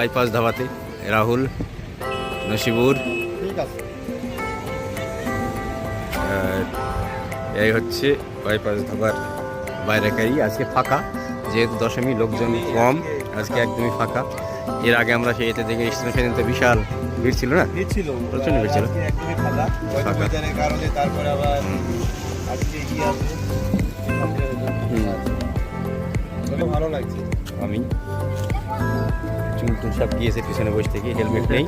Bypass ধাবাতে Rahul, Nasibur, এই হচ্ছে bypass ধাবার বাইরেকারী। আজকে ফাঁকা, যেহেতু দশমী, লোকজন কম, আজকে একদমই ফাঁকা। এর আগে আমরা সেই এতে দেখে স্টেশন তো বিশাল ভিড় ছিল না, প্রচন্ড ভিড় ছিল। ভালো লাগছে। আমি চুল টুল সব গিয়েছে পিছনে বসে থেকে, হেলমেট নেই।